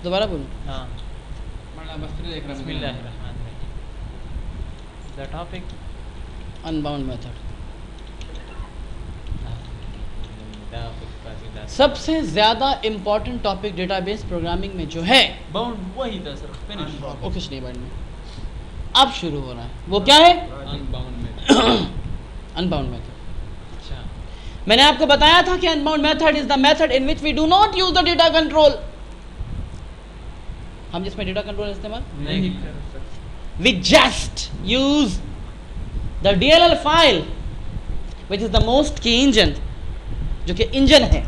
दोबारा बोलूं? हाँ। The topic अनबाउंड मेथड सबसे ज़्यादा इम्पोर्टेंट टॉपिक डेटाबेस प्रोग्रामिंग में जो है। बाउंड वही था सर, फिनिश। वो कुछ नहीं बाउंड में, अब शुरू हो रहा है। वो क्या है? Unbound method. अच्छा, मैंने आपको बताया था कि unbound method is the method in which we do not use the data control. हम जिसमें डेटा कंट्रोल इस्तेमाल नहीं। we just use the DLL file which is the most key engine, जो कि इंजन है,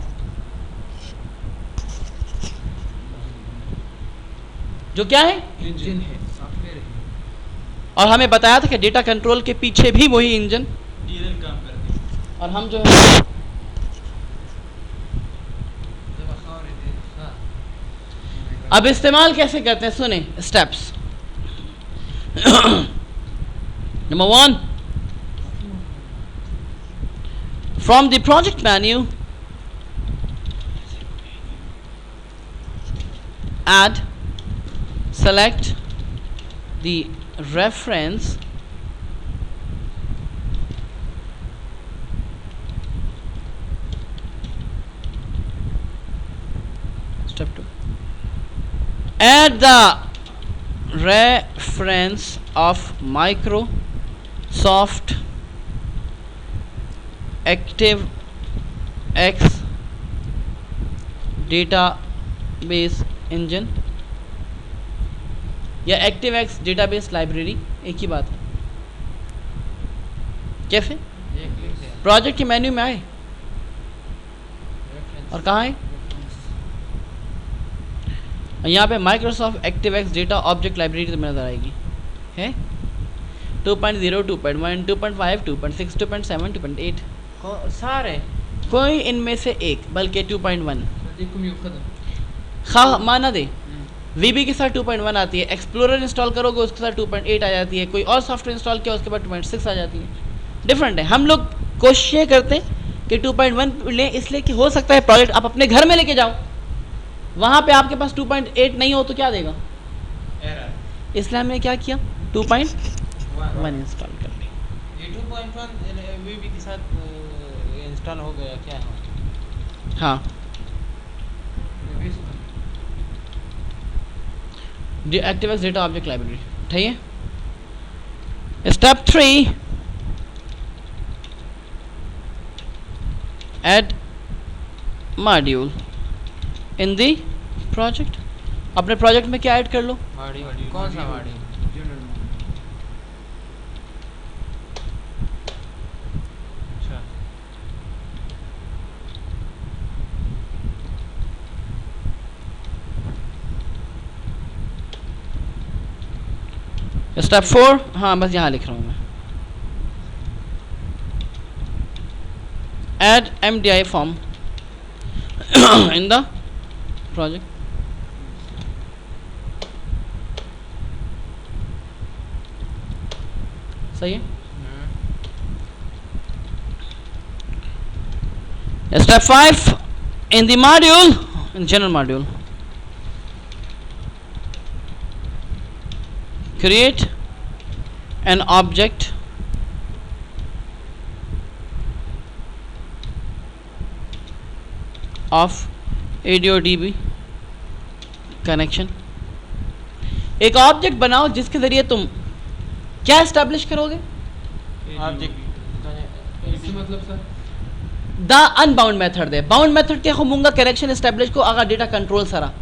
जो क्या है? इंजन है, सॉफ्टवेयर है। और हमें बताया था कि डेटा कंट्रोल के पीछे भी वही इंजन डीएलएल काम करती है। और हम जो है अब इस्तेमाल कैसे करते हैं, सुने steps. Number 1, from the project menu, add, select the reference step 2, add the reference of Microsoft ActiveX database engine या ActiveX database library, एक ही बात है। कैसे? प्रोजेक्ट के मेन्यू में आए और कहाँ है? यहाँ पे Microsoft ActiveX data object library तुम्हें नजर आएगी, है 2.0, 2.1, 2.5, 2.6, 2.7, 2.8 सारे कोई इनमें से एक, बल्कि 2.1 खा माना दे। VB के साथ 2.1 आती है, एक्सप्लोरर इंस्टॉल करोगे उसके साथ 2.8 आ जाती है, कोई और सॉफ्टवेयर इंस्टॉल किया उसके बाद 2.6 आ जाती है। डिफरेंट है। हम लोग कोशिश ये करते हैं कि 2.1 लें, इसलिए कि हो सकता है प्रोजेक्ट आप अपने घर में लेके जाओ, वहाँ पे आपके पास 2.8 नहीं हो तो क्या देगा? एरर। इसलिए हमने क्या किया, 2.1 इंस्टॉल कर ली। ये 2.1 वीबी के साथ इंस्टॉल हो गया क्या है? हाँ, ActiveX डेटा ऑब्जेक्ट लाइब्रेरी, ठीक है। Step 3, add module in the project. अपने प्रोजेक्ट में क्या ऐड कर लो? मॉड्यूल। कौन सा मॉड्यूल? अच्छा, स्टेप 4, हाँ बस यहाँ लिख रहा हूँ मैं, add MDI form in the project. सही है। Step 5, in the module, in general module, create an object of ADO-DB connection। एक ऑब्जेक्ट बनाओ जिसके जरिए तुम क्या एस्टैब्लिश करोगे? ऑब्जेक्ट मतलब sir the unbound method they, bound method के होमूंगा कनेक्शन एस्टैब्लिश को आगा डेटा कंट्रोल सरा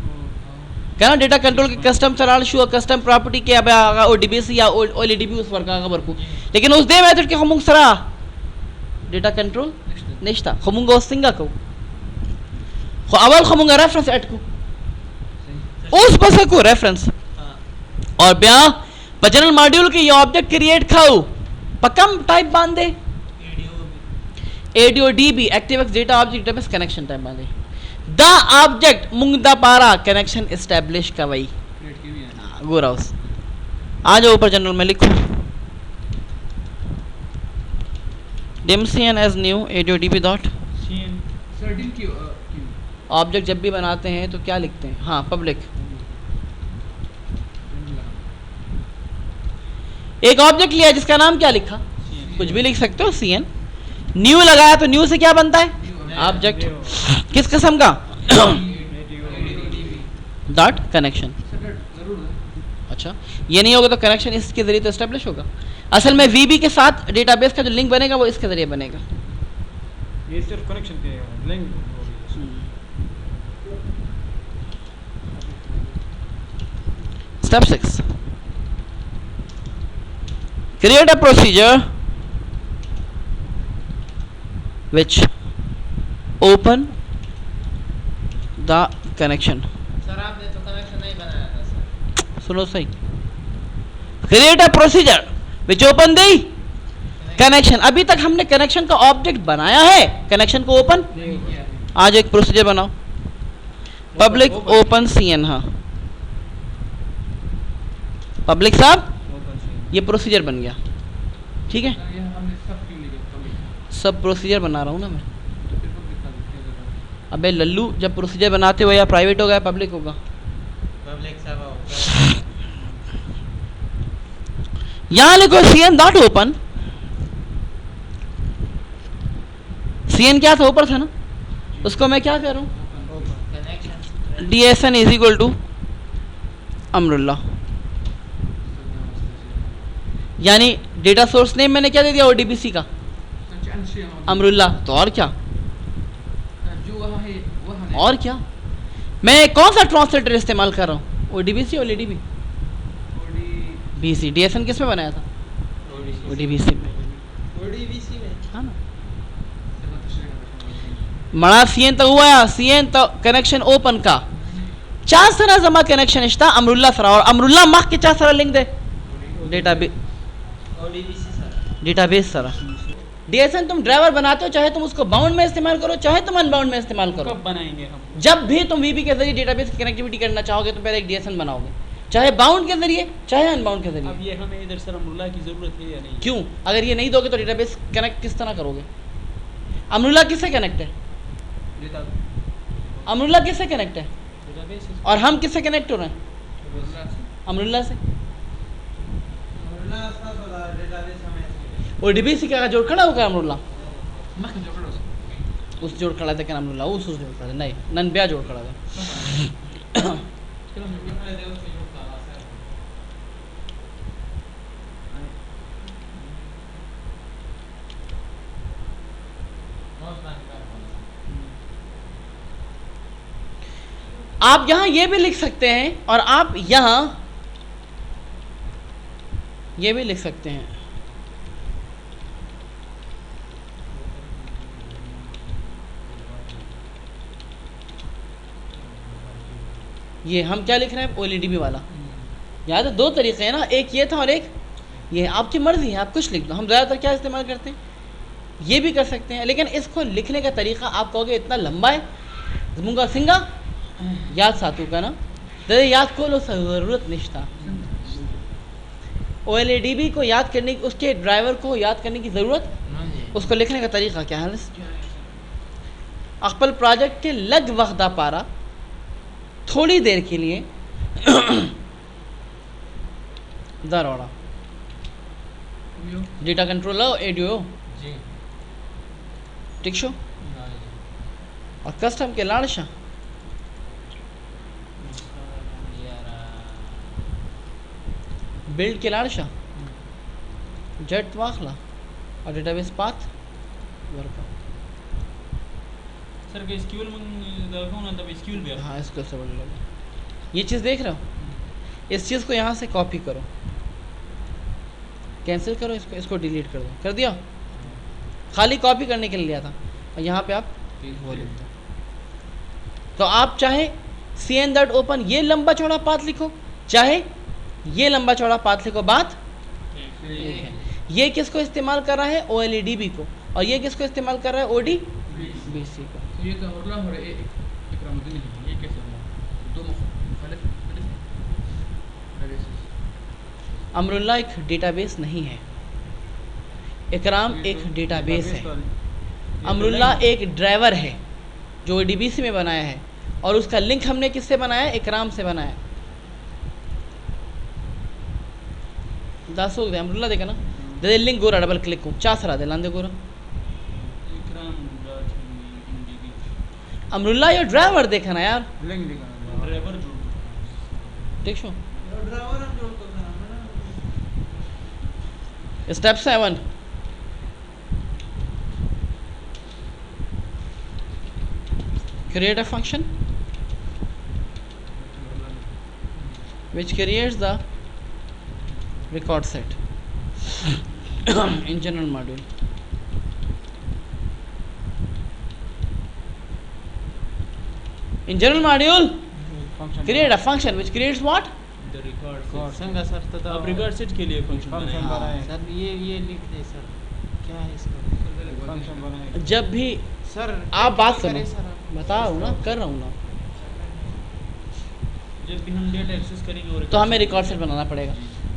क्या डेटा कंट्रोल के कस्टम सराल शू कस्टम प्रॉपर्टी के अब आगा ODBC या OLEDB उस वर्क आगा वर्कू, लेकिन उस दे मेथड के होमूंग सरा डेटा कंट्रोल निश्ता होमूंगा उस सिंगा को अवल होमूंगा रेफरेंस ऐड को उस बस को रेफरेंस और ब्या जनरल मॉड्यूल के ये ऑब्जेक्ट क्रिएट खाओ पकम टाइप बांधे ADO-DB ActiveX data object database connection type बांधे द ऑब्जेक्ट मुंगदा पारा कनेक्शन एस्टैब्लिश का वही गोरा उस आ जाओ ऊपर जनरल में लिखो dimcn as new ADO-DB dot certain की ऑब्जेक्ट जब भी बनाते हैं तो क्या लिखते हैं? हाँ, पब्लिक एक ऑब्जेक्ट लिया जिसका नाम क्या लिखा, कुछ भी लिख सकते हो, CN। न्यू लगाया तो न्यू से क्या बनता है, ऑब्जेक्ट। किस किस्म का, डॉट कनेक्शन। अच्छा, ये नहीं होगा तो कनेक्शन इसके जरिए तो एस्टेब्लिश होगा। असल में VB के साथ डेटाबेस का जो लिंक बनेगा वो इसके जरिए बनेगा। ये सिर्फ कनेक्शन के link. Step 6. Create a procedure which open the connection. Sir आपने तो कनेक्शन नहीं बनाया था सर। सुनो सही। Create a procedure which open the connection. अभी तक हमने कनेक्शन का ऑब्जेक्ट बनाया है, कनेक्शन को ओपन नहीं किया। आज एक प्रोसीजर बनाओ, पब्लिक ओपन CN। हाँ पब्लिक साहब, ये प्रोसीजर बन गया, ठीक है। सब प्रोसीजर बना रहा हूँ ना मैं। अबे लल्लू, जब प्रोसीजर बनाते हो या प्राइवेट होगा या पब्लिक होगा, पब्लिक सब यहाँ लिखो CN डॉट ओपन। CN क्या था, ऊपर था ना, उसको मैं क्या कर रहा हूँ, connection DSN is equal to अमरुल्ला, यानी डेटा सोर्स नेम मैंने क्या दे दिया ODBC का, अमरुल्ला। तो और क्या, और क्या, मैं कौन सा ट्रांसलेटर इस्तेमाल कर रहा हूँ, ODBC और LDB, BC। DSN किस में बनाया था, ODBC में, हाँ ना। मड़ा CN तो हुआ या CN तो कनेक्शन ओपन का चार सरा जमा कनेक्शन इश्ता अमरुल्ला सरा, और अमरुल्ला माह के चार सरा लिंक दे डेटाबेस सरा। DSN तुम ड्राइवर बनाते हो, चाहे तुम उसको बाउंड में इस्तेमाल करो, चाहे तुम अनबाउंड में इस्तेमाल करो। कब बनाएंगे हम? जब भी तुम VB के जरिए डेटाबेस की कनेक्टिविटी करना चाहोगे तो पहले एक DSN बनाओगे, चाहे बाउंड के जरिए चाहे अनबाउंड के अब जरिए। ये हमें इधर सर अमरुल्ला की जरूरत है या नहीं? क्यों, अगर ये नहीं दोगे तो डेटाबेस कनेक्ट किस तरह करोगे। अमरुल्ला किससे कनेक्ट है, अमरुल्ला किससे कनेक्ट है, डेटाबेस और हम किससे कनेक्ट हो रहे हैं, अमरुल्ला से। ODBC का जोड़ खड़ा होगा अमरुल्ला, उस जोड़ खड़ा था क्या अमरुल्ला, उस जोड़ खड़ा था, नहीं नन ब्या जोड़ खड़ा था। आप यहां ये भी लिख सकते हैं और आप यहां ये भी लिख सकते हैं, ये हम क्या लिख रहे हैं, OLEDB वाला। याद है, दो तरीके हैं ना, एक ये था और एक ये। आपकी मर्जी है, आप कुछ लिख दो। हम ज़्यादातर क्या इस्तेमाल करते हैं, ये भी कर सकते हैं, लेकिन इसको लिखने का तरीका आप कहोगे इतना लंबा है, मुंगा सिंगा याद सातू का ना, तेरे याद को लो ज़रूरत नहीं था। OLEDB को याद करने की, उसके ड्राइवर को याद करने की ज़रूरत, उसको लिखने का तरीका क्या है। अकबल प्रोजेक्ट के लग वक्त दा पारा थोड़ी देर के लिए दरोड़ा डेटा कंट्रोलर एडियो जी ठीक शो और कस्टम के लाड़शा बिल्ड के लाड़शा जेट वाखला और डेटाबेस पाथ वर्क। सर के SQL में देखो ना, तब SQL भी हाँ इसको से बड़ा लगा, ये चीज़ देख रहे हो, इस चीज़ को यहाँ से कॉपी करो, कैंसिल करो, इसको डिलीट कर दो, कर दिया। खाली कॉपी करने के लिए लिया था, और यहाँ पे आप वो लिख दो। तो आप चाहे CN डॉट ओपन ये लंबा चौड़ा पाथ लिखो, चाहे ये लंबा चौड़ा पाथ लिखो, बात एक है। ये किसको इस्तेमाल कर रहा है, OLEDB को, और ये किसको इस्तेमाल कर रहा है, ODBC को। ये तो और है इकरामुद्दीन, ये कैसे हुआ, दो मुख्तलिफ अमरुल्ला एक डेटाबेस नहीं है, इकराम एक डेटाबेस है। अमरुल्ला एक ड्राइवर है जो ODBC में बनाया है, और उसका लिंक हमने किससे बनाया है, इकराम से बनाया है। दास होगा अमरुल्ला देखा ना दे लिंक गोरा डबल क्लिक को चा सरा दे लांदे गोरा इकराम राज इंडिगी अमरुल्ला यो ड्राइवर देखा ना यार लिंक दिखाना ड्राइवर जो ठीक छो ड्राइवर हम जोड़ कर देना step 7 create a function which creates the record set in general module. In general module, function create a function which creates what? The record संगा सर तो आप रिकॉर्ड सेट के लिए फंक्शन फंक्शन बनाएंगे बनाए सर ये लिख दे सर क्या है इसका फंक्शन बनाए जब भी सर आप बात क्या सुनो करें सर आप? बता रहा हूँ ना कर रहा हूँ ना जब भी हम डेटा एक्सेस करेंगे और तो हमें रिकॉर्ड सेट बनाना पड़ेगा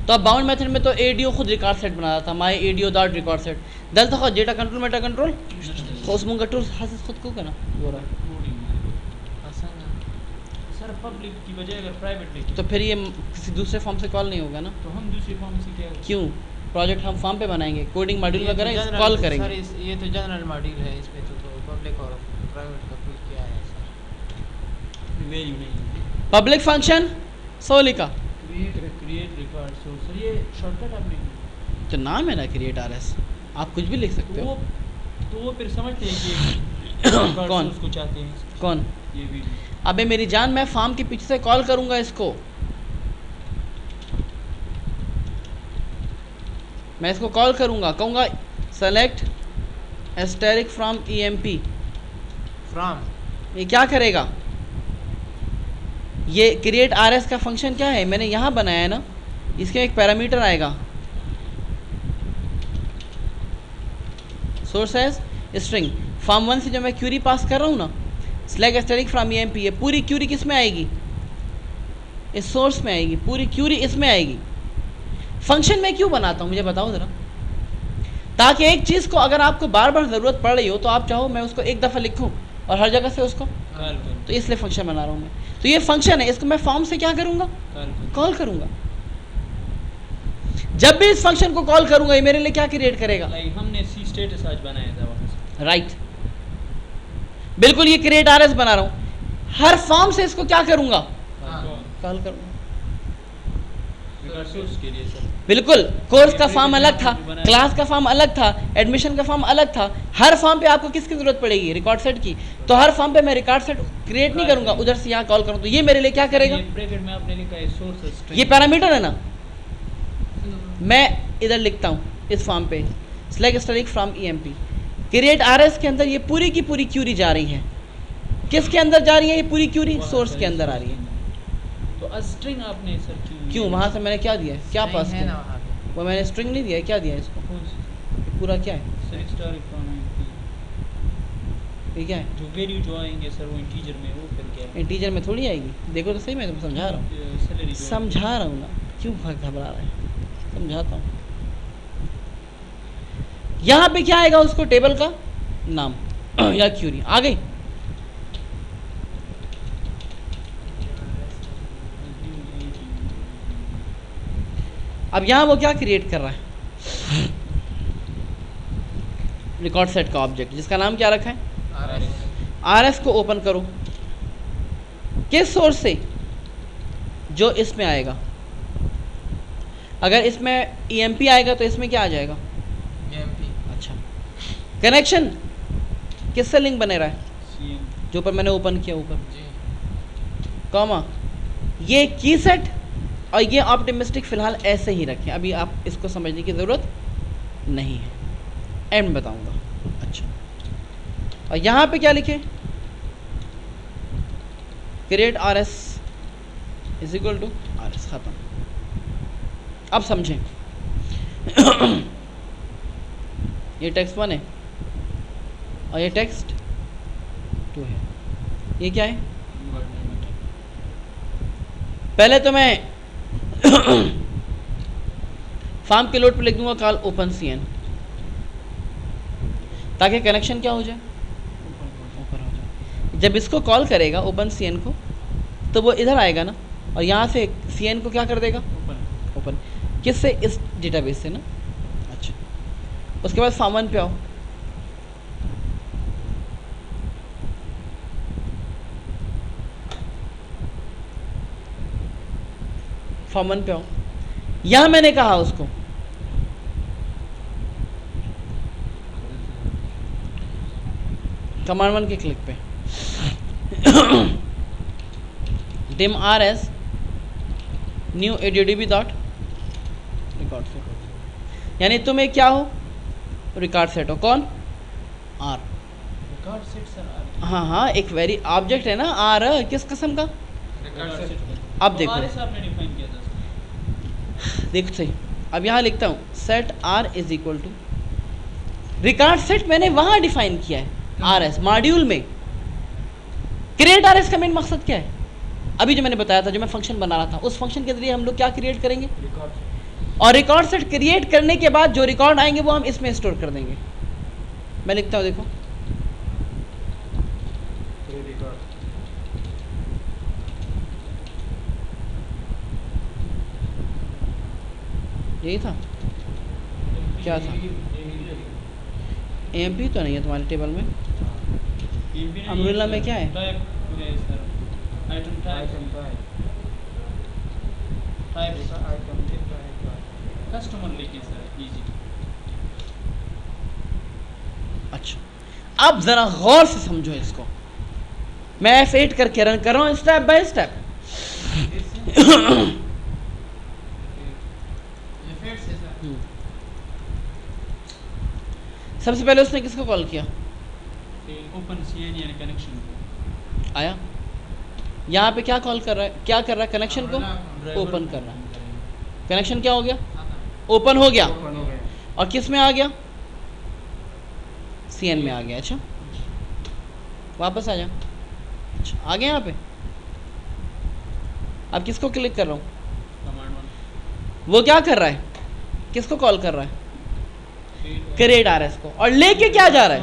तो अब बाउंड मेथड में तो एडीओ खुद रिकॉर्ड सेट बना रहा था माई एडीओ डॉट रिकॉर्ड सेट दल था डेटा कंट्रोल मेटा कंट्रोल तो उस मुंगा टूल हासिल खुद को करना वो रहा आसान है। सर पब्लिक की बजाय अगर प्राइवेट लिखें तो फिर ये किसी दूसरे फॉर्म से कॉल नहीं होगा ना तो हम दूसरी फॉर्म से क्या क्यों प्रोजेक्ट हम फॉर्म पे बनाएंगे कोडिंग मॉड्यूल ये तो वगैरह general- कॉल सर करेंगे ये तो जनरल मॉड्यूल है इसमें तो पब्लिक और प्राइवेट का कोई क्या है सर वैल्यू नहीं पब्लिक फंक्शन सोलिका क्रिएट रिकॉर्ड सर ये शॉर्टकट आपने तो नाम है ना क्रिएट आरएस आप कुछ भी लिख सकते हो तो वो फिर समझते हैं कि record कौन? source को चाहते हैं कौन ये भी अबे मेरी जान मैं फार्म के पीछे से कॉल करूंगा इसको मैं इसको कॉल करूंगा कहूंगा select asterisk from EMP from ये क्या करेगा ये क्रिएट आरएस का फंक्शन क्या है मैंने यहाँ बनाया है ना इसके एक पैरामीटर आएगा सोर्स एज स्ट्रिंग फॉर्म 1 से जो मैं क्यूरी पास कर रहा हूँ ना सेलेक्ट एस्टेरिक फ्रॉम ईएमपी ये पूरी क्यूरी किस में आएगी इस सोर्स में आएगी पूरी क्यूरी इसमें आएगी फंक्शन में क्यों बनाता हूँ मुझे बताओ ज़रा ताकि एक चीज़ को अगर आपको बार बार ज़रूरत पड़ रही हो तो आप चाहो मैं उसको एक दफ़ा लिखूँ और हर जगह से उसको कॉल कर तो इसलिए फंक्शन बना रहा हूँ मैं तो ये फंक्शन है इसको मैं फॉर्म से क्या करूँगा कॉल करूँगा जब भी इस फंक्शन को कॉल करूँगा ये मेरे लिए क्या क्रिएट करेगा लाइक हमने सी स्टेटस आज बनाया था वहाँ से राइट बिल्कुल ये क्रिएट आरएस बना रहा हूँ हर फॉर्म से इसको क्या करूँगा कॉल करूँगा रिकॉर्ड सोर्स के लिए सर बिल्कुल कोर्स का फॉर्म अलग था क्लास का फॉर्म अलग था एडमिशन का फॉर्म अलग था हर फॉर्म पे आपको किसकी ज़रूरत पड़ेगी रिकॉर्ड सेट की तो हर फॉर्म पे मैं रिकॉर्ड सेट क्रिएट नहीं करूँगा उधर से यहाँ कॉल करूँ तो ये मेरे लिए क्या करेगा ब्रैकेट में आपने लिखा है सोर्स ये पैरामीटर है ना मैं इधर लिखता हूँ इस फॉर्म पे select static from EMP create RS के अंदर ये पूरी की पूरी क्यूरी जा रही है किसके अंदर जा रही है ये पूरी क्यूरी सोर्स के अंदर आ रही है तो स्ट्रिंग आपने सर क्यों वहाँ से मैंने क्या दिया है क्या पास है ना किया वहाँ पे वो मैंने स्ट्रिंग नहीं दिया है क्या दिया है इसको कौन सी पूरा क्या है सर स्टार फ्रॉम ये क्या है जो वैल्यू जो आएंगे सर वो इंटीजर में वो फिर क्या है इंटीजर में थोड़ी आएगी देखो तो सही मैं तुम समझा रहा हूँ सैलरी समझा रहा हूँ ना क्यों घबरा रहा है समझाता हूँ यहाँ पे क्या आएगा उसको टेबल का नाम या क्यूरी आ गई अब यहाँ वो क्या क्रिएट कर रहा है रिकॉर्ड सेट का ऑब्जेक्ट जिसका नाम क्या रखा है आरएस को ओपन करो किस सोर्स से जो इसमें आएगा अगर इसमें ईएमपी आएगा तो इसमें क्या आ जाएगा EMP अच्छा कनेक्शन किससे लिंक बने रहा है CM जो ऊपर मैंने ओपन किया ऊपर जी कॉमा ये की सेट और ये ऑप्टिमिस्टिक फिलहाल ऐसे ही रखें अभी आप इसको समझने की ज़रूरत नहीं है एंड में बताऊंगा अच्छा और यहाँ पे क्या लिखे create R S is equal to R S ख़त्म अब समझें ये टेक्स्ट 1 है और ये टेक्स्ट 2 है ये क्या है पहले तो मैं फार्म के लोड पे लिख दूंगा कॉल ओपन सीएन ताकि कनेक्शन क्या हो जाए ऊपर हो जाए जब इसको कॉल करेगा ओपन सीएन को तो वो इधर आएगा ना और यहाँ से सीएन को क्या कर देगा ओपन किससे? इस डेटाबेस से ना। अच्छा, उसके बाद फॉर्म 1 पे आओ। फॉर्म 1 पे आओ। यहां मैंने कहा उसको कमांड 1 के क्लिक पे dim rs new adb dot record set, यानी तुम एक क्या हो? रिकॉर्ड सेट हो। कौन? आर। रिकॉर्ड सेट सर हाँ हाँ, एक वेरी ऑब्जेक्ट है ना आर, किस किस्म का? रिकॉर्ड सेट अब देखो, हमारे से आपने डिफाइन किया था सर। देखो सही। अब यहाँ लिखता हूँ set R is equal to record set, मैंने वहाँ डिफाइन किया है आर एस मॉड्यूल में। क्रिएट आर एस का मेन मकसद क्या है? अभी जो मैंने बताया था, जो मैं फंक्शन बना रहा था, उस फंक्शन के जरिए हम लोग क्या क्रिएट करेंगे? और रिकॉर्ड सेट क्रिएट करने के बाद जो रिकॉर्ड आएंगे वो हम इसमें स्टोर कर देंगे। मैं लिखता हूँ, देखो यही था। क्या था? एमपी तो नहीं है तुम्हारे टेबल में। अम्ब्रेला में क्या है? टाइप है सर, आइटम टाइप कस्टमर लिखे सर, इजी। अच्छा, अब जरा गौर से समझो इसको। मैं F8 करके रन कर रहा हूँ स्टेप बाय स्टेप। सबसे पहले उसने किसको कॉल किया? ओपन सीएन यानी कनेक्शन को आया। यहाँ पे क्या कॉल कर रहा है? क्या कर रहा है? कनेक्शन को ड्राइवर ओपन कर रहा है। कनेक्शन क्या हो गया? ओपन हो गया। और किस में आ गया? सीएन में आ गया। अच्छा, वापस आ जा। अच्छा, आ गया यहाँ पे। अब किसको क्लिक कर रहा हूँ? कमांड 1 वो क्या कर रहा है? किसको कॉल कर रहा है? क्रिएट आरएस को। और लेके क्या जा रहा है?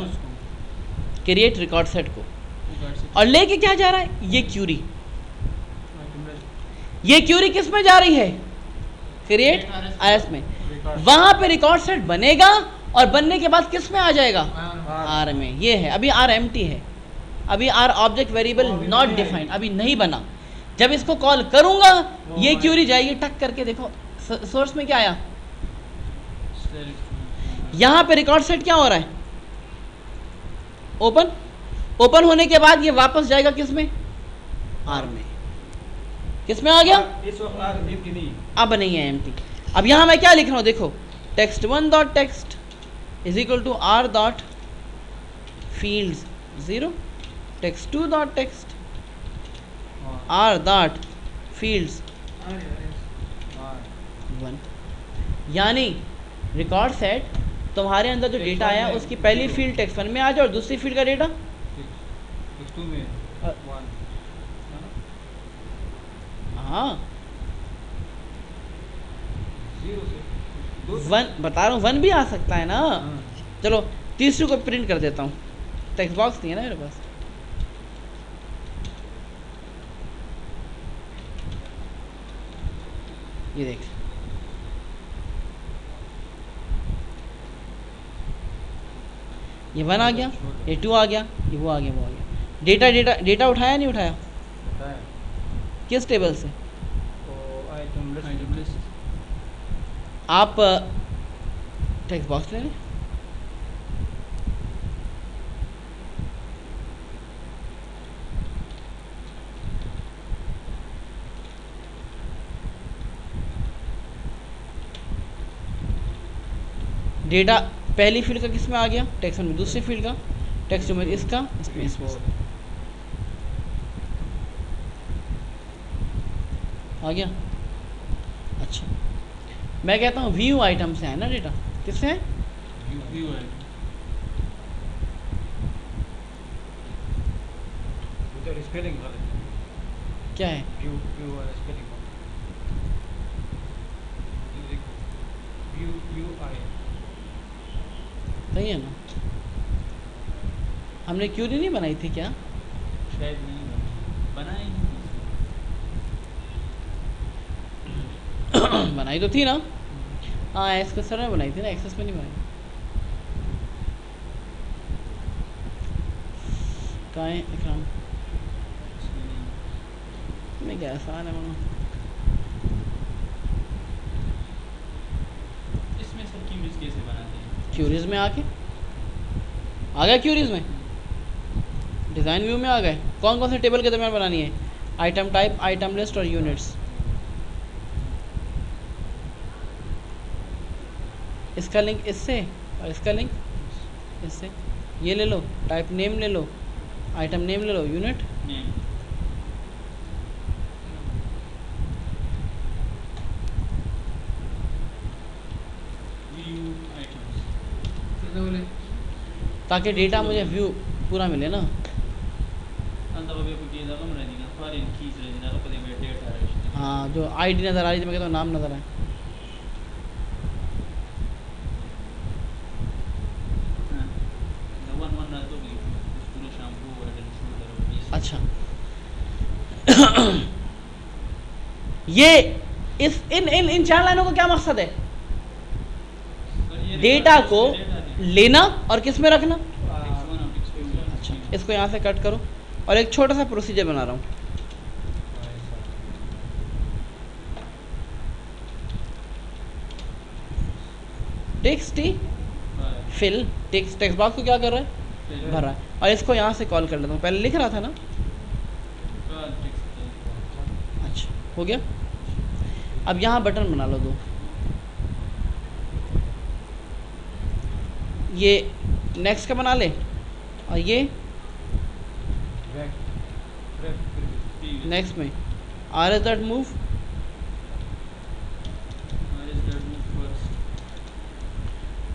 क्रिएट रिकॉर्ड सेट को। और लेके क्या जा रहा है? ये क्यूरी। ये क्यूरी किस में जा रही है? क्रिएट आरएस में। वहां पे रिकॉर्ड सेट बनेगा और बनने के बाद किस में आ जाएगा? आर में। ये है, अभी आर एम्प्टी है, अभी R object variable not defined, अभी नहीं बना। जब इसको कॉल करूंगा ये क्यूरी जाएगी टक करके। देखो सोर्स में क्या आया? यहां पे रिकॉर्ड सेट क्या हो रहा है? ओपन। ओपन होने के बाद ये वापस जाएगा किस में? आर में। किस में आ गया? अब नहीं है एम्प्टी। अब यहां मैं क्या लिख रहा हूं? देखो text1 dot text is equal to R dot fields 0, text2 dot text R dot fields 1। यानी रिकॉर्ड सेट तुम्हारे अंदर जो डेटा आया उसकी पहली फील्ड text1 में आ जाए और दूसरी फील्ड का डेटा हाँ 1 बता रहा हूँ, 1 भी आ सकता है ना। चलो तीसरी को प्रिंट कर देता हूँ। टेक्स्ट बॉक्स नहीं है ना मेरे पास। ये देख, ये 1 आ गया, ये 2 आ गया, ये वो आ गया, वो आ गया। डेटा डेटा डेटा उठाया नहीं उठाया? किस टेबल से? आप टेक्स्ट बॉक्स ले लें। डेटा पहली फील्ड का किस में आ गया? टेक्स्ट में दूसरी फील्ड का, टेक्स्ट में इसका, इसमें इसमें आ गया। अच्छा, मैं कहता हूँ व्यू आइटम से है ना डेटा। किससे है? व्यू है उधर स्पेलिंग गलत है। क्या है? व्यू व्यू वाला स्पेलिंग व्यू व्यू आई सही है ना? हमने क्यूरी नहीं बनाई थी क्या? शायद नहीं बनाई बनाई तो थी ना। हाँ इसको सर ने बनाई थी ना, एक्सेस में नहीं बनाई। कहाँ है इकराम? मैं क्या आसान है वहाँ। इसमें सर क्यूरीज कैसे बनाते हैं? क्यूरीज में आके आ गया, क्यूरीज में डिज़ाइन व्यू में आ गए। कौन कौन से टेबल के दरमियान बनानी है? आइटम टाइप, आइटम लिस्ट और यूनिट्स। इसका लिंक इससे और इसका लिंक इससे। ये ले लो, टाइप नेम ले लो, आइटम नेम ले लो, यूनिट नेम। व्यू आइटम्स तो बोले ताकि डेटा मुझे व्यू पूरा मिले ना। अंत बाबे को किया जाता है ना फॉरेन कीज रहना तो पता है डेटा है। हाँ जो आईडी नज़र आ रही थी, मैं कहता हूँ नाम नज़र आए। अच्छा ये इस इन चार लाइनों का क्या मकसद है? डेटा को लेना और किस में रखना। अच्छा इसको यहाँ से कट करो और एक छोटा सा प्रोसीजर बना रहा हूँ। टेक्स्ट फिल टेक्स्ट बॉक्स को क्या कर रहा है? भर रहा है। और इसको यहाँ से कॉल कर लेता हूँ। पहले लिख रहा था ना। अच्छा हो गया। अब यहाँ बटन बना लो दो। ये नेक्स्ट का बना ले और ये नेक्स्ट में आर एस डॉट मूव।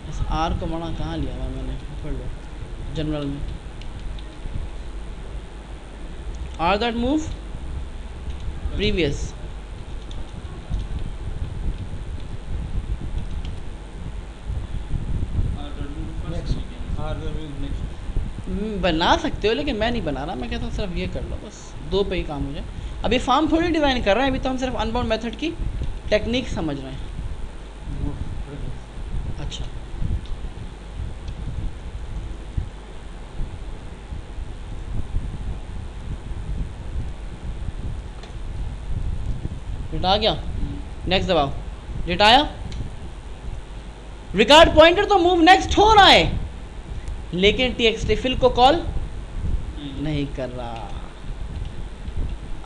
इस आर को बड़ा कहाँ लिया हुआ मैंने, पढ़ लो जनरल में। R dot move previous. बना सकते हो लेकिन मैं नहीं बना रहा। मैं कहता हूँ सिर्फ ये कर लो, बस दो पे ही काम हो जाए। अभी फॉर्म थोड़ी डिज़ाइन कर रहे हैं, अभी तो हम सिर्फ अनबाउंड मेथड की टेक्निक समझ रहे हैं। अच्छा डेटा आ गया। नेक्स्ट दबाओ। डेटा आया। रिकॉर्ड पॉइंटर तो मूव नेक्स्ट हो रहा है लेकिन टीएक्सटी फिल को कॉल नहीं कर रहा।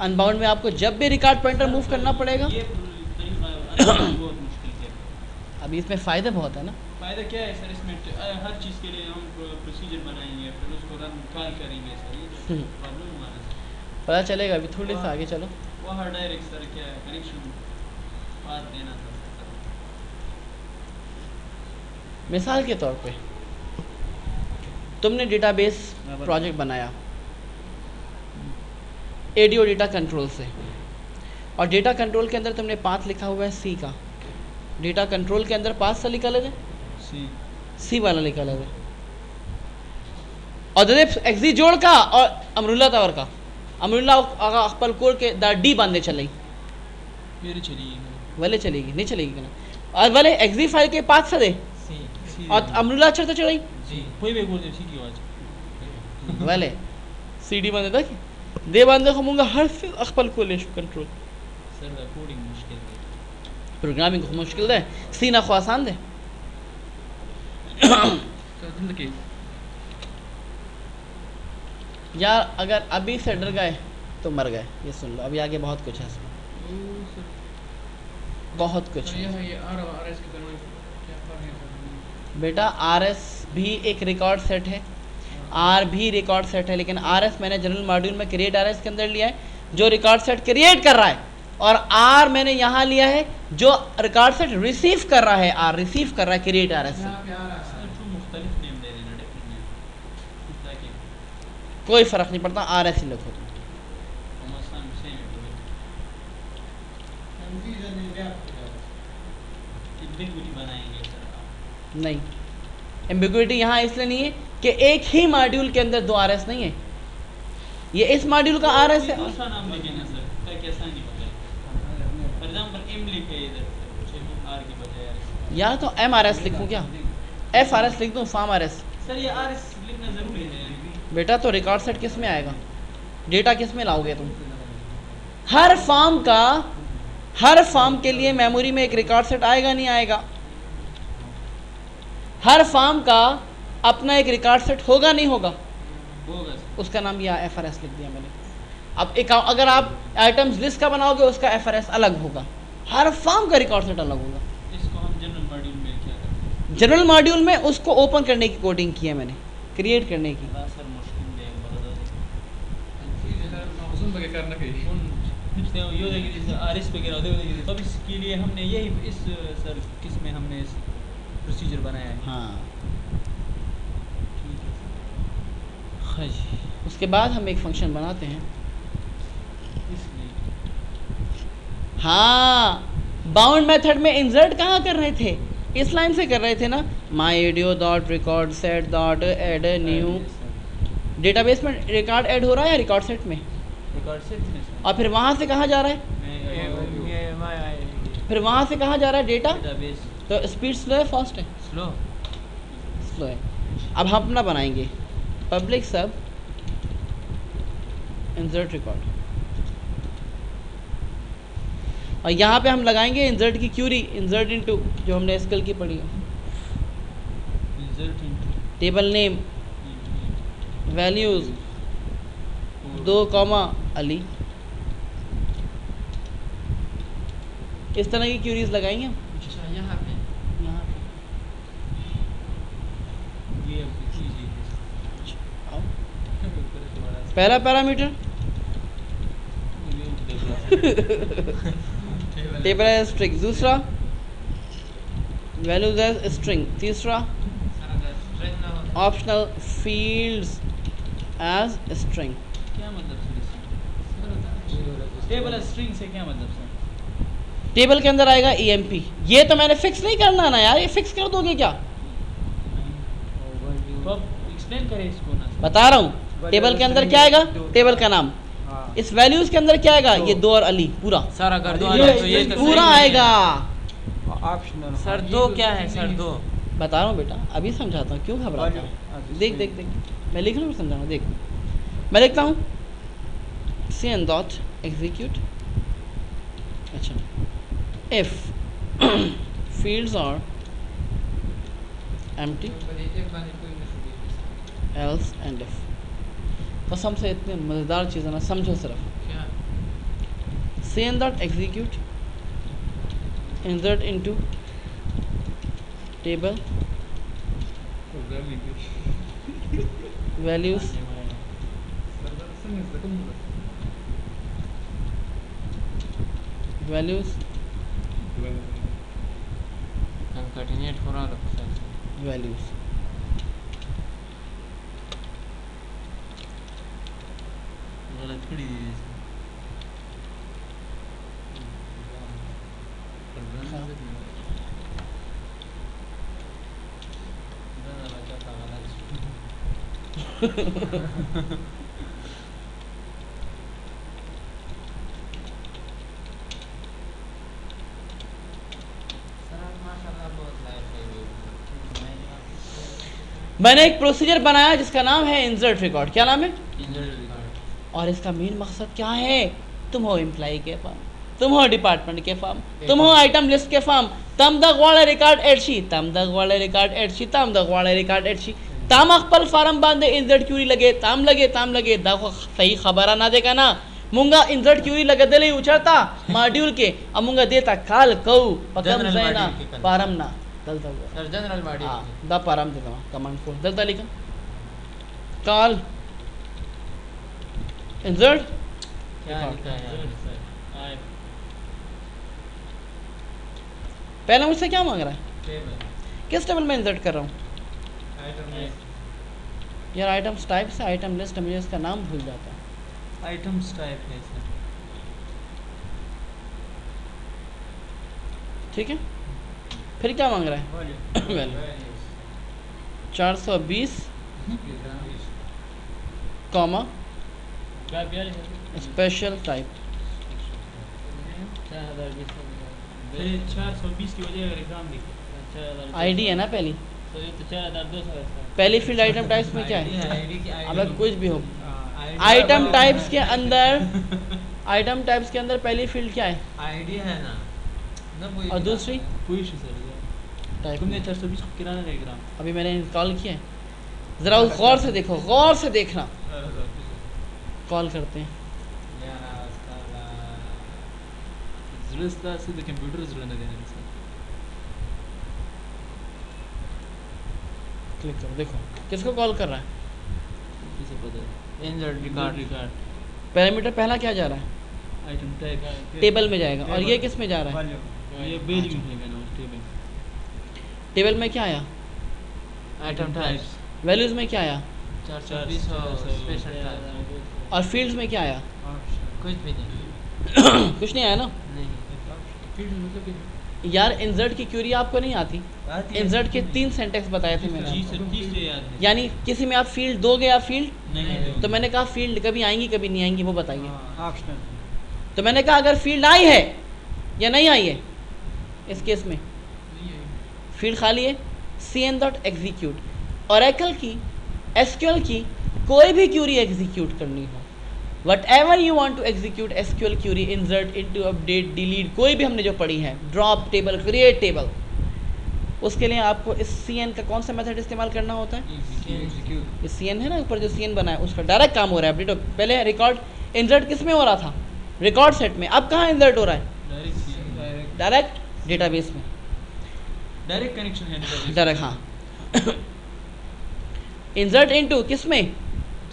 अनबाउंड में आपको जब भी रिकॉर्ड पॉइंटर मूव करना पड़ेगा। बहुत मुश्किल है। अभी इसमें फ़ायदे बहुत है ना। फ़ायदा क्या है सर? इसमें हर चीज़ के लिए हम प्रोसीजर बनाएंगे, फिर उसको रन कॉल करेंगे सर। ये प्रॉब्लम हमारा पता चलेगा। अभी थोड़ी सा आगे चलो। वो हर डायरेक्ट सर क्या है कनेक्शन बात देना था। मिसाल के तौर पे तुमने डेटाबेस प्रोजेक्ट बनाया एडीओ डेटा कंट्रोल से, और डेटा कंट्रोल के अंदर तुमने पाथ लिखा हुआ है सी का। डेटा कंट्रोल के अंदर पाथ सा निकाले थे, सी वाला निकाले थे। और दे एक्सी जोड़ का और अमरुल्ला तवर का। अमरुल्ला अकबल कोर के दा डी बांधे चलेगी, मेरी चलेगी वाले चलेगी नहीं चलेगी ना। और वाले एक्सी फाइल के पाथ से दे और अमरुल्ला चढ़ते चढ़ाई कोई भी बोल दे सी की आवाज वाले सीडी बांधे तक दे बांधे खमूंगा हर से अकबल को ले कंट्रोल। सर कोडिंग मुश्किल है, प्रोग्रामिंग को मुश्किल दे, सी ना को आसान दे। यार अगर अभी से डर गए तो मर गए। ये सुन लो, अभी आगे बहुत कुछ है इसमें, बहुत कुछ है बेटा। आरएस भी एक रिकॉर्ड सेट है, आर भी रिकॉर्ड सेट है, लेकिन आरएस मैंने जनरल मॉड्यूल में क्रिएट आरएस के अंदर लिया है जो रिकॉर्ड सेट क्रिएट कर रहा है, और आर मैंने यहाँ लिया है जो रिकॉर्ड सेट रिसीव कर रहा है। आर रिसीव कर रहा है क्रिएट आरएस से। मुख्तलिफ नेम दे देना, डिफरेंट नेम ताकि कोई फर्क नहीं पड़ता, आरएस ही लिखो। नहीं, एम्बिग्युइटी यहाँ इसलिए नहीं है कि एक ही मॉड्यूल के अंदर दो आरएस नहीं है। ये इस मॉड्यूल का आरएस है। दूसरा नाम लिखे ना सर, ताकि आसानी हो जाए। फॉर एग्जांपल एम लिखे इधर आर के बजाय। या तो MRS लिखूँ क्या, FRS लिख दूँ, फार्म RS। सर ये RS लिखना ज़रूरी है। बेटा तो रिकॉर्ड सेट किस में आएगा, डेटा किस में लाओगे तुम? हर फार्म के लिए मेमोरी में एक रिकॉर्ड सेट आएगा नहीं आएगा? हर फार्म का अपना एक रिकॉर्ड सेट होगा नहीं होगा? होगा सर। उसका नाम या FRS लिख दिया मैंने। अब एक अगर आप आइटम्स लिस्ट का बनाओगे उसका FRS अलग होगा, हर फार्म का रिकॉर्ड सेट अलग होगा। इसको हम जनरल मॉड्यूल में क्या करते हैं? जनरल मॉड्यूल में उसको ओपन करने की कोडिंग की है मैंने, क्रिएट करने की। सर मुश्किल है बहुत उसमें क्या करना है? ये देखिए जैसे RS पे गिरा देखिए, तब इसके लिए हमने यही इस सर किस में हमने इस प्रोसीजर बनाया है। हाँ, ठीक है सर। हाँ जी, उसके बाद हम एक फंक्शन बनाते हैं। इसलिए हाँ, बाउंड मेथड में इंसर्ट कहाँ कर रहे थे? इस लाइन से कर रहे थे ना, my ado dot record set dot add new. Database में रिकॉर्ड ऐड हो रहा है या रिकॉर्ड सेट में? रिकॉर्ड सेट में सर और फिर वहाँ से कहाँ जा रहा है? फिर वहाँ से कहाँ जा रहा है डेटा? डेटाबेस तो स्पीड स्लो है फास्ट है? स्लो। स्लो है। अब हम अपना बनाएंगे पब्लिक सब इंसर्ट रिकॉर्ड, और यहाँ पे हम लगाएंगे इंसर्ट की क्यूरी, इंसर्ट इनटू, जो हमने स्किल की पढ़ी है। Result into table name, values 2 Ali, इस तरह की क्यूरीज लगाएंगे हम अच्छा यहाँ पे यहाँ पे। ये अब कीजिए। आओ। पहला पैरामीटर टेबल एज स्ट्रिंग, दूसरा वैल्यूज एज स्ट्रिंग, तीसरा सर अगर स्ट्रिंग ना हो ऑप्शनल फील्ड्स एज स्ट्रिंग। क्या मतलब सर इसका? टेबल स्ट्रिंग से क्या मतलब सर? टेबल के अंदर आएगा EMP। ये तो मैंने फिक्स नहीं करना ना यार, ये फिक्स कर दोगे क्या? तो अब एक्सप्लेन करें इसको ना। बता रहा हूँ, टेबल के अंदर क्या आएगा, टेबल का नाम, इस वैल्यूज के अंदर क्या आएगा, ये 2 और अली पूरा, सर अगर दो ये तो ये पूरा आएगा। ऑप्शनल सर दो क्या है सर दो? बता रहा हूँ बेटा, अभी समझाता हूँ, क्यों घबराता है? देख देख देख, मैं लिख रहा हूँ, समझा रहा हूँ। देख मैं लिखता हूँ cn डॉट एग्जीक्यूट, अच्छा, if fields are empty else and if। कसम से इतनी मज़ेदार चीज़ है ना, समझो सिर्फ। क्या? cn dot execute insert into table values values concatenate हो रहा है सर। values गलत खड़ी दी जैसे। मैंने एक प्रोसीजर बनाया जिसका नाम है इंसर्ट रिकॉर्ड। क्या नाम है? Insert record. और इसका मेन मकसद क्या है? तुम हो एम्प्लॉय के फॉर्म, तुम हो डिपार्टमेंट के फॉर्म, तुम हो आइटम लिस्ट के फॉर्म, तम दग वाले रिकॉर्ड एडशी, तम दग वाले रिकॉर्ड एडशी, तम दग वाले रिकॉर्ड एडशी, ताम अखपल फार्म बांधे इंसर्ट क्यूरी लगे, ताम लगे देखो सही खबर ना देखा ना मुंगा इंसर्ट क्यूरी लगे दे उचरता मॉड्यूल के अमुंगा देता काल कऊ पकम General जैना module के पारम ना दलता हुआ सर जनरल मॉड्यूल हाँ द पारम देता कमांड को दलता लिखा काल इंसर्ट क्या लिखा है यार? पहले मुझसे क्या मांग रहा है? टेबल किस टेबल में इंसर्ट कर रहा हूँ आइटम लिस्ट। यार आइटम्स टाइप से आइटम लिस्ट मुझे इसका नाम भूल जाता है। आइटम्स टाइप है सर। ठीक है फिर क्या मांग रहा है? वैल्यू 420 कॉमा क्या क्या लिखा? Special type. 420 की वजह अगर एग्जाम लिखे आईडी है ना पहली, तो ये तो 4200 है सर। पहली फील्ड आइटम टाइप्स में क्या है? आईडी की अबे कुछ भी हो, आईडी आइटम टाइप्स के अंदर, आइटम टाइप्स के अंदर पहली फील्ड क्या है आईडी है ना वही और दिखा दूसरी रहा है। पूछ सर टाइप तुमने 420 को किराना का ग्राम अभी मैंने इंस्टॉल किया है, ज़रा उस गौर से देखो, गौर से देखना। कॉल करते हैं, ज़रूरत से कंप्यूटर ज़रूरत है देने से क्लिक करो, देखो किसको कॉल कर रहा है। किसे पता है इंसर्ट रिकॉर्ड रिकॉर्ड पैरामीटर पहला क्या जा रहा है? आइटम टाइप टेबल में जाएगा, और ये किस में जा रहा है? ये वैल्यू है ना टेबल टेबल में क्या आया? आइटम टाइप्स वैल्यूज़ में क्या आया? 420 स्पेशल टाइप और फील्ड्स में क्या आया? कुछ भी नहीं कुछ नहीं आया ना नहीं फील्ड मतलब कि यार। इंसर्ट की क्यूरी आपको नहीं आती? इंसर्ट के 3 सेंटेक्स बताए थे मैंने जी आपको। सर 30 से याद है यानी किसी में आप फील्ड दोगे या फील्ड, नहीं तो मैंने कहा फील्ड कभी आएंगी कभी नहीं आएंगी, वो बताइए। ऑप्शनल तो मैंने कहा अगर फील्ड आई है या नहीं आई है, इस केस में फील्ड खाली है, cn.execute ओरेकल की, एसक्यूएल की कोई भी क्यूरी एग्जीक्यूट करनी हो, whatever you want to execute SQL query, insert, into, update, delete, कोई भी हमने जो पढ़ी है, ड्रॉप टेबल, क्रिएट टेबल, उसके लिए आपको इस cn का कौन सा मेथड इस्तेमाल करना होता है? एग्जीक्यूट ये cn है ना ऊपर जो cn बना है, उसका डायरेक्ट काम हो रहा है अपडेट। पहले रिकॉर्ड इंसर्ट किस में हो रहा था? रिकॉर्ड सेट में। अब कहाँ इंसर्ट हो रहा है? डायरेक्ट डेटाबेस में, डायरेक्ट कनेक्शन है database डायरेक्ट। हाँ इंसर्ट इनटू किस में?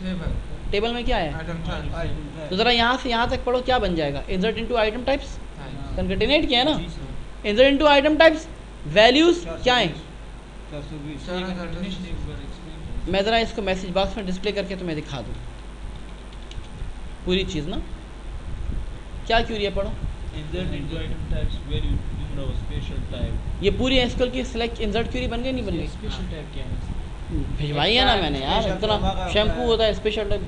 टेबल टेबल में क्या है? आइटम टाइप तो ज़रा यहाँ से यहाँ तक पढ़ो, क्या बन जाएगा? इंसर्ट इनटू आइटम टाइप्स, हाँ। कंकेटिनेट किया है ना। जी sir insert into item types, values क्या है? 420 कंटिन्यूशन एक बार एक्सप्लेन मैं ज़रा इसको मैसेज बॉक्स में डिस्प्ले करके तुम्हें दिखा दूँ पूरी चीज़ ना। क्या क्यूरी है पढ़ो। insert into item types value number of special type ये पूरी एसक्यूएल की सिलेक्ट इंसर्ट क्यूरी बन गई नहीं बन गई? स्पेशल टाइप क्या है भिजवाई है ना मैंने यार, इतना शैम्पू होता है स्पेशल टाइप।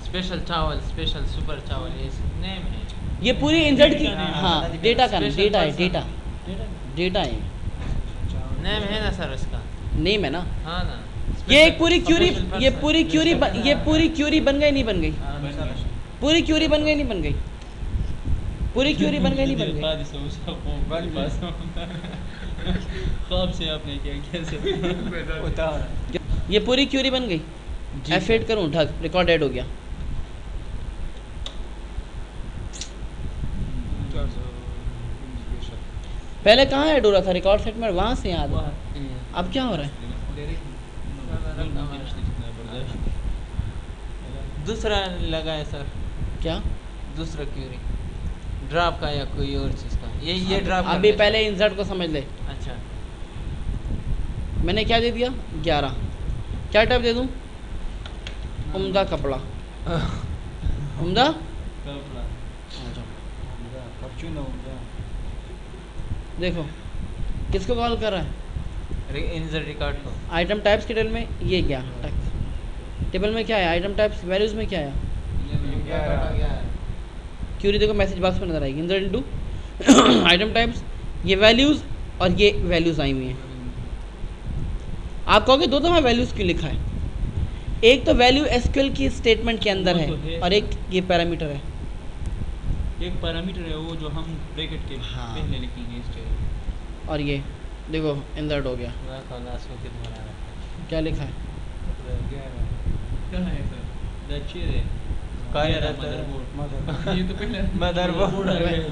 स्पेशल चावल स्पेशल सुपर चावल ये नेम है ये पूरी इंसर्ट की, Data name, हाँ डेटा का, Special डेटा है, person. डेटा डेटा है, नेम है ना सर इसका नेम है ना। हाँ ना ये एक पूरी क्यूरी, Special ये person. पूरी क्यूरी, ये पूरी क्यूरी बन गई नहीं बन गई? पूरी क्यूरी बन गई नहीं बन गई? पूरी क्यूरी बन गई नहीं बन गई? ख्वाब से आपने क्या किया ये पूरी क्यूरी बन गई? F8 करूँ, ढक, रिकॉर्ड ऐड हो गया। पहले कहाँ ऐड हो रहा था? रिकॉर्ड सेट में, वहाँ से याद है। अब क्या हो रहा है? दूसरा लगा है सर क्या? दूसरा क्यूरी ड्रॉप का या कोई और चीज़ का ये ड्रॉप अभी पहले इंसर्ट को समझ ले। अच्छा मैंने क्या दे दिया? 11। क्या टाइप दे दूँ? उम्दा कपड़ा, उम्दा। देखो किसको कॉल कर रहा है? इंसर्ट रिकॉर्ड को आइटम टाइप्स के टेबल में ये क्या टेबल में क्या है? आइटम टाइप्स वैल्यूज़ में क्या है? क्यूरी देखो मैसेज बॉक्स में नजर आएगी। इंसर्ट इनटू आइटम टाइप्स, ये वैल्यूज़ और ये वैल्यूज़ आई हुई हैं। आप कहोगे दो दफ़ा वैल्यूज़ क्यों लिखा है? एक तो वैल्यू एसक्यूएल की स्टेटमेंट के अंदर है और एक ये पैरामीटर है। एक पैरामीटर है वो जो हम ब्रैकेट के हाँ। पहले लिखेंगे इस और ये देखो इंसर्ट हो गया। क्या लिखा है? क्या है सर दैट है कार्यरत मदरबोर्ड ये तो पहले मदरबोर्ड आ गया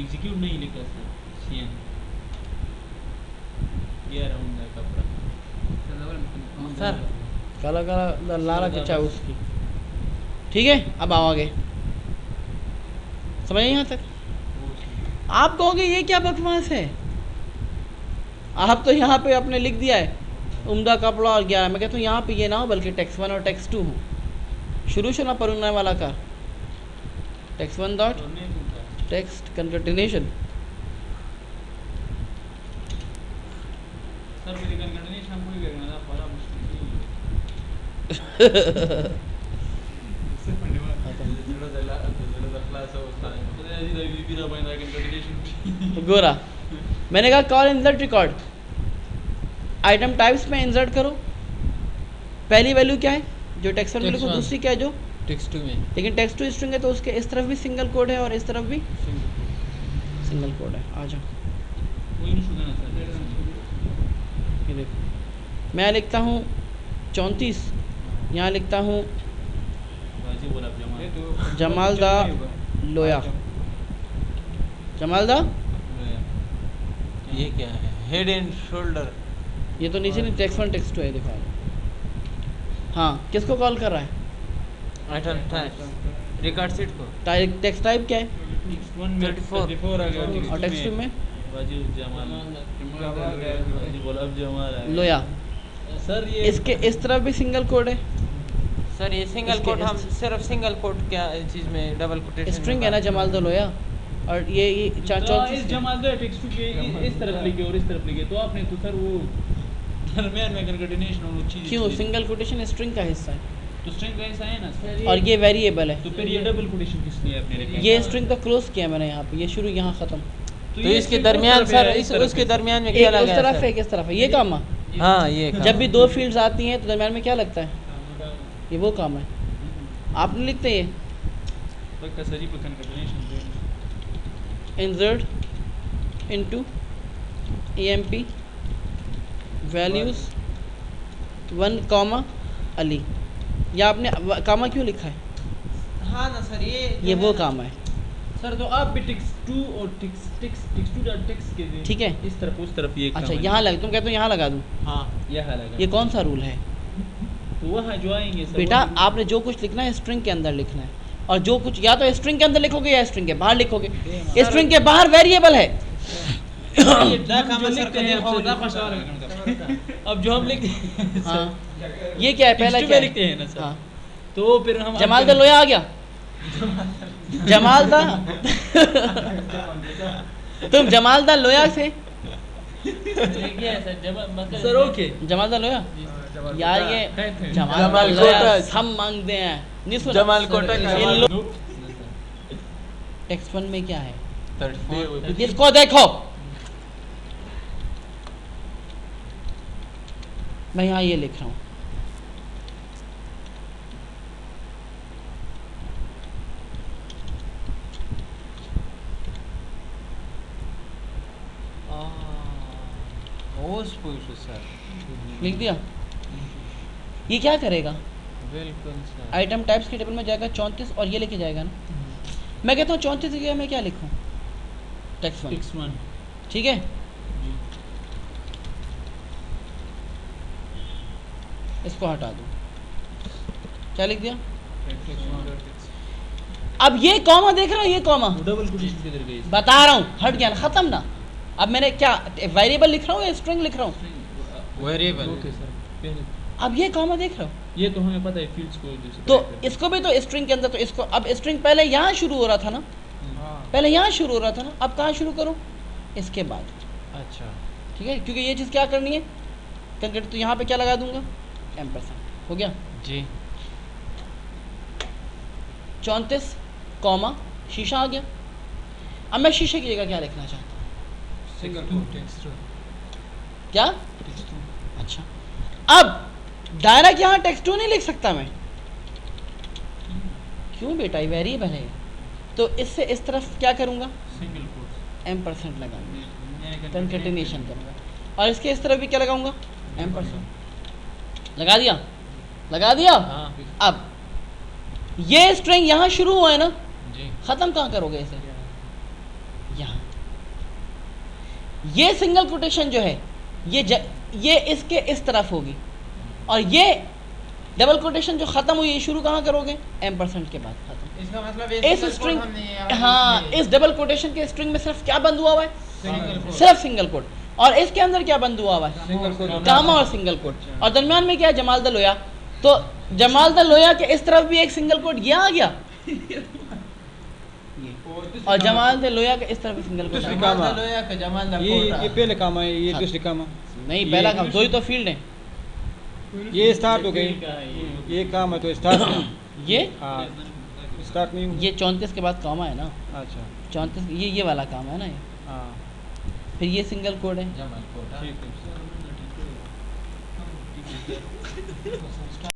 एग्जीक्यूट नहीं लिखा सर सीएन ये राउंड का कपड़ा सर काला काला लाला के चाय उसकी। ठीक है, अब आओ आगे, समझ यहाँ तक? आप कहोगे ये क्या बकवास है? आप तो यहाँ पे आपने लिख दिया है उम्दा कपड़ा और 11। मैं कहता हूँ यहाँ पे ये ना हो बल्कि टेक्स्ट 1 और टेक्स्ट 2 हो। शुरू से ना पढ़ना वाला का text 1 dot text concatenation. Sir मेरी कंकेटिनेशन हम पूरी करना था बड़ा मुश्किल है गोरा मैंने कहा call insert record item types में इंसर्ट करो पहली वैल्यू क्या है जो टेक्स्ट में लिखो Text one. दूसरी क्या है जो टेक्स्ट टू में लेकिन टेक्स्ट टू स्ट्रिंग है तो उसके इस तरफ भी सिंगल कोड है और इस तरफ भी सिंगल कोड है आ जाओ ये देखो मैं लिखता हूँ 34 यहाँ लिखता हूँ जमालदा लोया जमालदा ये क्या है हेड एंड शोल्डर ये तो नीचे नहीं टेक्स्ट वन टेक्स्ट टू है देखो हाँ किसको कॉल कर रहा है आइटम टाइप रिकॉर्ड सीट को टेक्स्ट टाइप क्या है 34 आ गया और टेक्स्ट टू में वाजिब जमाल लोया सर ये इसके इस तरफ भी सिंगल कोड है सर ये सिंगल इसके कोट हम इस- सिर्फ सिंगल कोट क्या चीज में डबल कोटेशन स्ट्रिंग है ना जमालदा लोया और ये इस 34 जमाल दो टेक्स्ट टू के इस तरफ लिखे और इस तरफ लिखे तो आपने तो सर वो दरमियान में कंकेटिनेशन और वो चीज क्यों सिंगल कोटेशन स्ट्रिंग का हिस्सा है तो स्ट्रिंग का ऐसा है ना सर और ये वेरिएबल है तो फिर ये डबल कोटेशन किस लिए आपने लिखा ये स्ट्रिंग का क्लोज किया मैंने यहाँ पे ये शुरू यहाँ खत्म तो ये इसके string दरमियान उस तरफ सर है, इस तरफ उसके है। दरमियान में एक क्या उस लगा तरफ है है किस तरफ है ये काम है सर? हाँ ये जब भी दो फील्ड्स आती हैं तो दरम्यान में क्या लगता है ये वो काम है आपने लिखते ये पक्का सर जी पर concatenation insert into emp values 1 comma Ali या आपने कामा क्यों लिखा है हाँ ना सर ये वो काम है सर तो आप भी टेक्स्ट 2 और टेक्स्ट 2 डॉट टेक्स्ट के दे ठीक है इस तरफ उस तरफ ये अच्छा यहाँ लग तुम कहते हो यहाँ लगा दूँ हाँ यह लगा ये कौन सा रूल है तो वहाँ जो आएंगे सर बेटा वही- आपने जो कुछ लिखना है स्ट्रिंग के अंदर लिखना है और जो कुछ या तो स्ट्रिंग के अंदर लिखोगे या स्ट्रिंग के बाहर लिखोगे स्ट्रिंग के बाहर वेरिएबल है ये हम जो लिखते हैं अब जो हम लिखते हैं हाँ ये क्या है पहला टेक्स्ट क्या में लिखते है हैं ना सर हाँ तो फिर हम जमालदा लोया आ गया जमालदा तुम जमालदा लोया से सर ओके जमालदा लोया यार ये जमाल जमालदा कोटा। लोया हम मांगते हैं नहीं सुना जमाल कोटा का इन लोग टेक्स्ट वन में क्या है इसको देखो मैं यहाँ ये लिख रहा हूँ ओस पूछो सर लिख दिया ये क्या करेगा बिल्कुल सर आइटम टाइप्स के टेबल में जाएगा 34 और ये लेके जाएगा ना मैं कहता हूँ 34 की जगह मैं क्या लिखूँ टेक्स्ट वन टेक्स्ट 1 ठीक है इसको हटा दो क्या लिख दिया अब ये कॉमा देख रहा हूँ ये कॉमा डबल कोटेशन किधर गई बता रहा हूँ हट गया ना खत्म ना अब मैंने क्या वेरिएबल लिख रहा हूँ या स्ट्रिंग लिख रहा हूँ वेरिएबल ओके सर पहले अब ये कॉमा देख रहा हूँ ये तो हमें पता है फील्ड्स को जैसे तो इसको भी तो स्ट्रिंग के अंदर तो इसको अब स्ट्रिंग पहले यहाँ शुरू हो रहा था ना पहले यहाँ शुरू हो रहा था ना अब कहाँ शुरू करूँ इसके बाद अच्छा ठीक है क्योंकि ये चीज़ क्या करनी है कंक्रीट तो यहाँ पे क्या लगा दूंगा एम्परसेंड हो गया जी 34 कॉमा शीशा आ गया अब मैं शीशे की जगह क्या लिखना चाहता हूँ सिंगल कोट टेक्स्ट क्या अच्छा अब डायरेक्ट यहाँ टेक्स्ट टू नहीं लिख सकता मैं क्यों बेटा ये वेरिएबल है तो इससे इस तरफ क्या करूँगा सिंगल कोट्स एम्परसेंड लगाऊंगा कंकेटिनेशन करूँगा और इसके इस तरफ भी क्या लगाऊंगा एम्परसेंड लगा दिया हाँ अब ये स्ट्रिंग यहाँ शुरू हुआ है ना जी खत्म कहाँ करोगे इसे यहाँ ये सिंगल कोटेशन जो है ये इसके इस तरफ होगी और ये डबल कोटेशन जो खत्म हुई ये शुरू कहाँ करोगे एम्परसेंड के बाद खत्म इसका मतलब इस स्ट्रिंग हाँ इस डबल कोटेशन के स्ट्रिंग में सिर्फ क्या बंद हुआ हुआ है सिंगल सिर्फ सिंगल कोट और इसके अंदर क्या बंद हुआ हुआ है कामा और सिंगल कोट और दरमियान में क्या है जमालदा लोया तो जमालदा लोया के इस तरफ भी एक सिंगल कोट ये आ गया और जमालदा लोया के इस तरफ भी सिंगल कोट जमाल लोया का जमाल ये पहले काम है ये हाँ। दूसरी काम है नहीं पहला काम दो ही तो फील्ड है ये स्टार्ट हो गई ये काम है तो स्टार्ट ये हाँ स्टार्ट नहीं हुआ। ये 34 के बाद कॉमा है ना, अच्छा 34 ये वाला काम है ना ये, हाँ फिर ये सिंगल कोड है। ठीक है।